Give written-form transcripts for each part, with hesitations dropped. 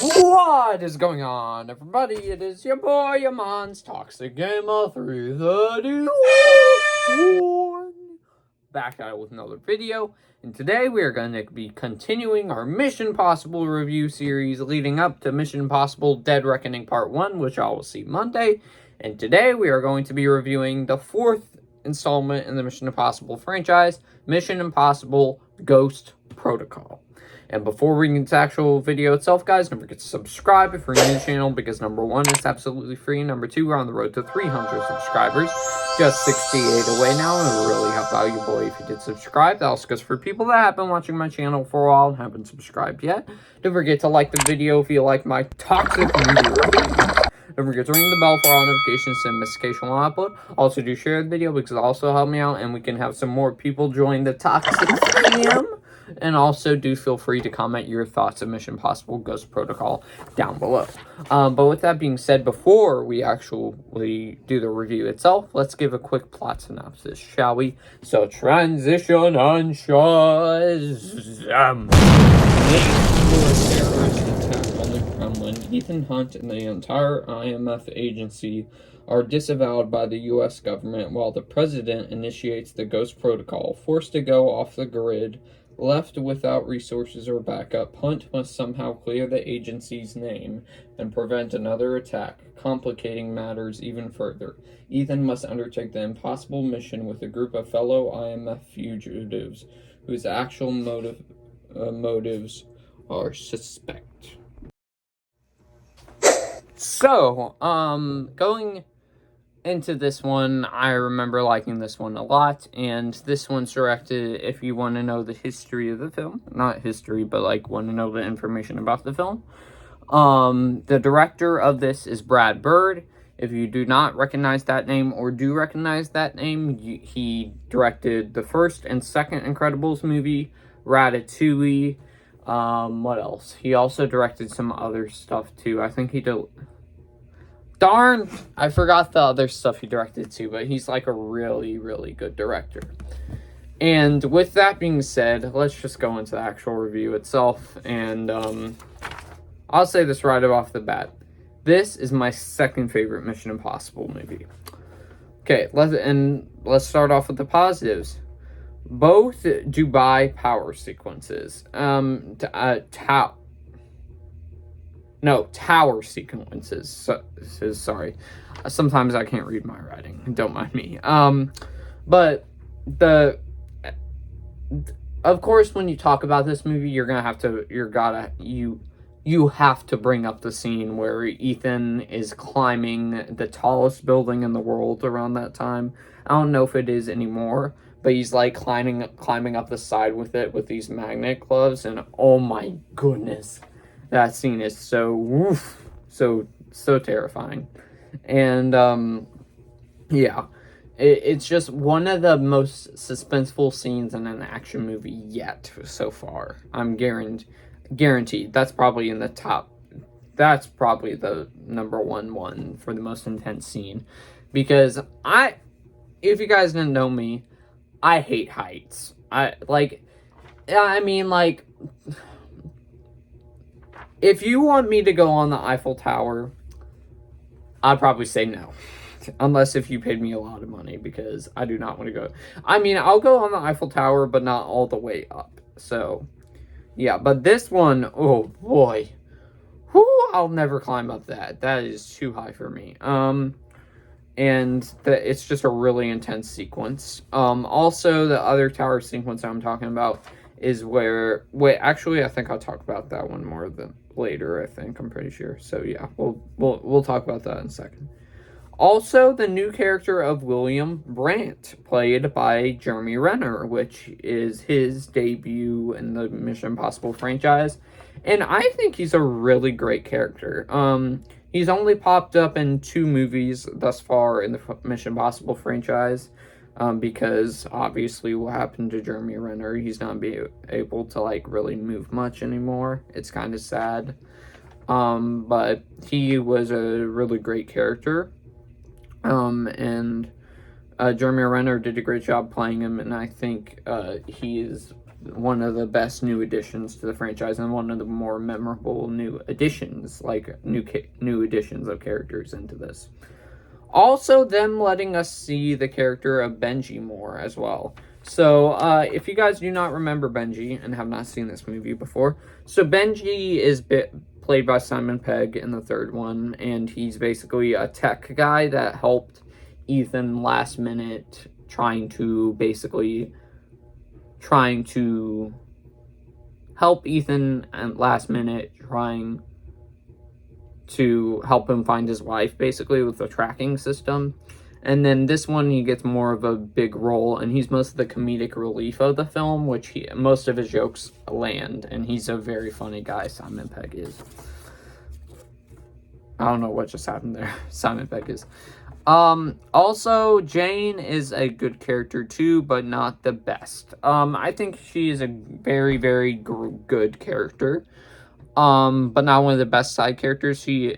What is going on, everybody? It is your boy, Amon's Toxic Gamer 331. Back at it with another video. And today we are going to be continuing our Mission Impossible review series leading up to Mission Impossible Dead Reckoning Part 1, which I will see Monday. And today we are going to be reviewing the fourth installment in the Mission Impossible franchise, Mission Impossible Ghost Protocol. And before we get into the actual video itself, guys, don't forget to subscribe if you're new to the channel, because number one, it's absolutely free. Number two, we're on the road to 300 subscribers. Just 68 away now, and it would really help out your boy if you did subscribe. That also goes for people that have been watching my channel for a while and haven't subscribed yet. Don't forget to like the video if you like my toxic media reviews. Don't forget to ring the bell for all notifications and notification when I upload. Also, do share the video because it'll also help me out, and we can have some more people join the toxic fam. And also, do feel free to comment your thoughts of Mission Impossible Ghost Protocol down below. But with that being said, before we actually do the review itself, let's give a quick plot synopsis, shall we? So, transition on Shazam. When Ethan Hunt and the entire IMF agency are disavowed by the U.S. government while the president initiates the Ghost Protocol, forced to go off the grid. Left without resources or backup, Hunt must somehow clear the agency's name and prevent another attack, complicating matters even further. Ethan must undertake the impossible mission with a group of fellow IMF fugitives whose actual motives are suspect. So, going into this one, I remember liking this one a lot, and this one's directed, if you want to know the history of the film, not history, but like want to know the information about the film. The director of this is Brad Bird. If you do not recognize that name or do recognize that name, he directed the first and second Incredibles movie, Ratatouille. What else? He also directed some other stuff too. I think he did... Darn, I forgot the other stuff he directed too, but he's like a really, really good director. And with that being said, let's just go into the actual review itself. And I'll say this right off the bat. This is my second favorite Mission Impossible movie. Okay, let's start off with the positives. Both Dubai power sequences. Tower sequences. Sorry. Sometimes I can't read my writing. Don't mind me. But of course, when you talk about this movie, you have to bring up the scene where Ethan is climbing the tallest building in the world around that time. I don't know if it is anymore, but he's like climbing up the side with it with these magnet gloves, and oh my goodness. That scene is so terrifying. And, yeah. It's just one of the most suspenseful scenes in an action movie yet so far. I'm guaranteed. That's probably in the top. That's probably the number one for the most intense scene. Because if you guys didn't know me, I hate heights. If you want me to go on the Eiffel Tower, I'd probably say no. Unless if you paid me a lot of money, because I do not want to go. I'll go on the Eiffel Tower, but not all the way up. So, yeah. But this one, oh boy. I'll never climb up that. That is too high for me. It's just a really intense sequence. Also, the other tower sequence I'm talking about is where... Wait, actually, I think I'll talk about that one more later, I think. I'm pretty sure. So, yeah, we'll talk about that in a second. Also, the new character of William Brandt, played by Jeremy Renner, which is his debut in the Mission Impossible franchise. And I think he's a really great character. He's only popped up in 2 movies thus far in the Mission Impossible franchise. Because obviously what happened to Jeremy Renner, he's not able to like really move much anymore. It's kind of sad. But he was a really great character. And Jeremy Renner did a great job playing him, and I think he is one of the best new additions to the franchise and one of the more memorable new additions, like new additions of characters into this. Also, them letting us see the character of Benji more as well. So, if you guys do not remember Benji and have not seen this movie before, so Benji is played by Simon Pegg in the third one, and he's basically a tech guy that helped Ethan last minute, trying to help Ethan at last minute, trying to help him find his wife, basically, with the tracking system. And then this one, he gets more of a big role, and he's most of the comedic relief of the film, which most of his jokes land, and he's a very funny guy, Simon Pegg is. I don't know what just happened there. Simon Pegg is. Also, Jane is a good character too, but not the best. I think she is a very, very good character. But not one of the best side characters. She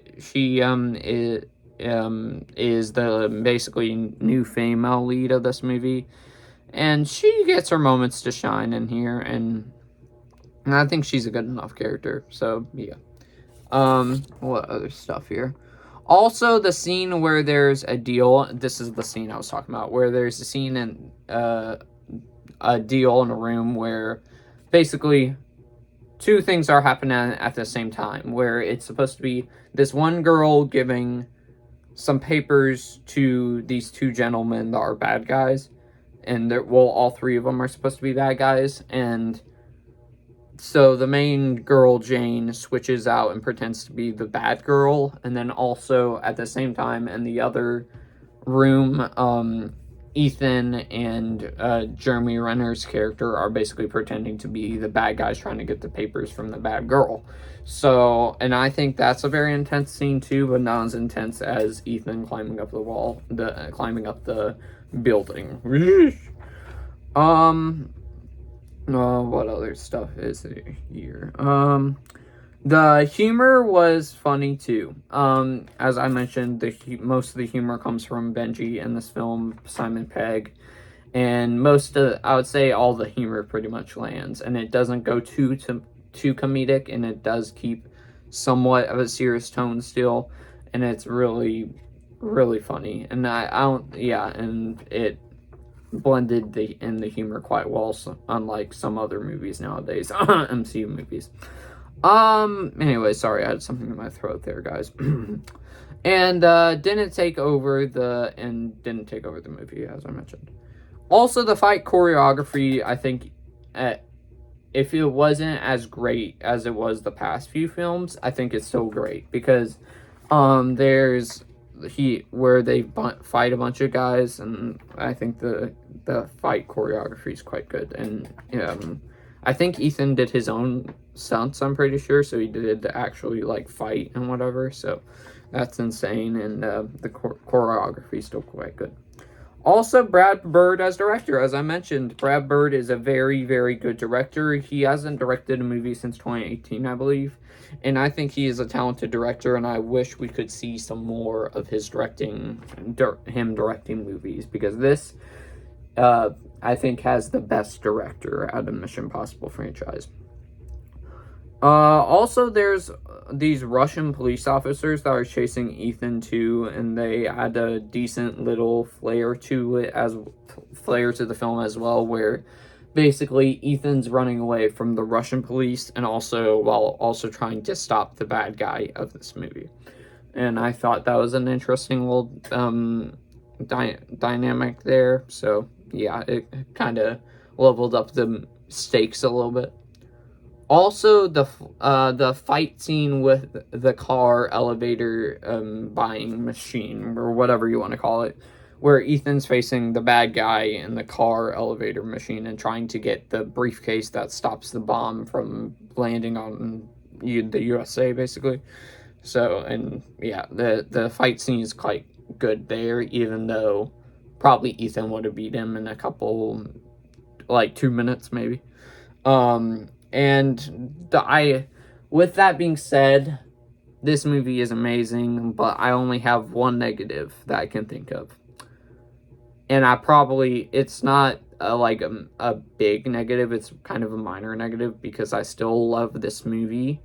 is the basically new female lead of this movie, and she gets her moments to shine in here, and I think she's a good enough character. So yeah. What other stuff here? Also, the scene where there's a deal. This is the scene I was talking about, where there's a scene in a deal in a room where basically two things are happening at the same time, where it's supposed to be this one girl giving some papers to these two gentlemen that are bad guys, and all three of them are supposed to be bad guys, and so the main girl, Jane, switches out and pretends to be the bad girl, and then also at the same time in the other room, Ethan and Jeremy Renner's character are basically pretending to be the bad guys trying to get the papers from the bad girl. So, and I think that's a very intense scene too, but not as intense as Ethan climbing up the wall, climbing up the building. What other stuff is here? The humor was funny too. As I mentioned, most of the humor comes from Benji in this film, Simon Pegg, and I would say all the humor pretty much lands, and it doesn't go too comedic, and it does keep somewhat of a serious tone still, and it's really, really funny, and and it blended in the humor quite well, unlike some other movies nowadays, MCU movies. Anyway, sorry, I had something in my throat there, guys. And didn't take over the movie, as I mentioned. Also, the fight choreography, I think, if it wasn't as great as it was the past few films, I think it's still great, because there's where they fight a bunch of guys, and I think the fight choreography is quite good, and I think Ethan did his own stunts, I'm pretty sure, so he did actually like fight and whatever, so that's insane, and the choreography is still quite good. Also, Brad Bird as director. As I mentioned, Brad Bird is a very, very good director. He hasn't directed a movie since 2018, I believe. And I think he is a talented director, and I wish we could see some more of his directing movies, because this, I think, has the best director out of Mission Impossible franchise. Also, there's these Russian police officers that are chasing Ethan too, and they add a decent little flair to the film as well, where basically Ethan's running away from the Russian police, and while also trying to stop the bad guy of this movie. And I thought that was an interesting little dynamic there. So yeah, it kind of leveled up the stakes a little bit. Also, the fight scene with the car elevator buying machine, or whatever you want to call it, where Ethan's facing the bad guy in the car elevator machine and trying to get the briefcase that stops the bomb from landing on the USA, basically. So, and yeah, the fight scene is quite good there, even though probably Ethan would have beat him in a couple, like 2 minutes maybe. With that being said, this movie is amazing, but I only have one negative that I can think of. And it's not a big negative. It's kind of a minor negative because I still love this movie.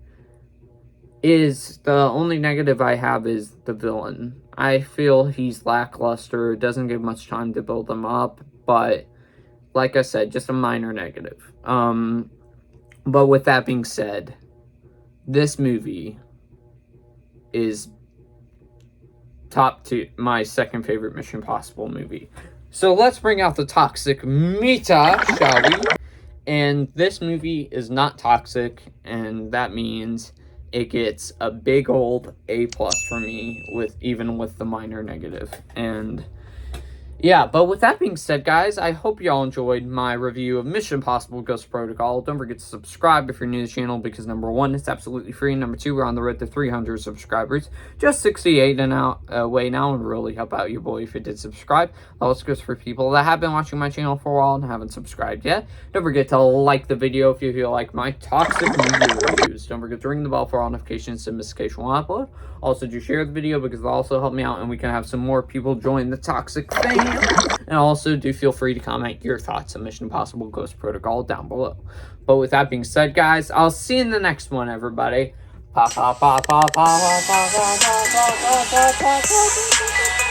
Is the only negative I have is the villain. I feel he's lackluster, doesn't give much time to build him up, but like I said, just a minor negative. But with that being said, this movie is top 2, my second favorite Mission Impossible movie. So let's bring out the toxic meter, shall we? And this movie is not toxic, and that means it gets a big old A+ for me, even with the minor negative. And yeah, but with that being said, guys, I hope y'all enjoyed my review of Mission Impossible Ghost Protocol. Don't forget to subscribe if you're new to the channel, because number 1, it's absolutely free. Number 2, we're on the road to 300 subscribers. Just 68 away now, and really help out your boy if you did subscribe. That also goes for people that have been watching my channel for a while and haven't subscribed yet. Don't forget to like the video if you feel like my toxic movie reviews. Don't forget to ring the bell for all notifications and notification when I upload. Also, do share the video because it'll also help me out and we can have some more people join the toxic thing. And also, do feel free to comment your thoughts on Mission Impossible Ghost Protocol down below. But with that being said, guys, I'll see you in the next one, everybody. Pa pa pa pa pa pa pa pa pa pa pa pa pa.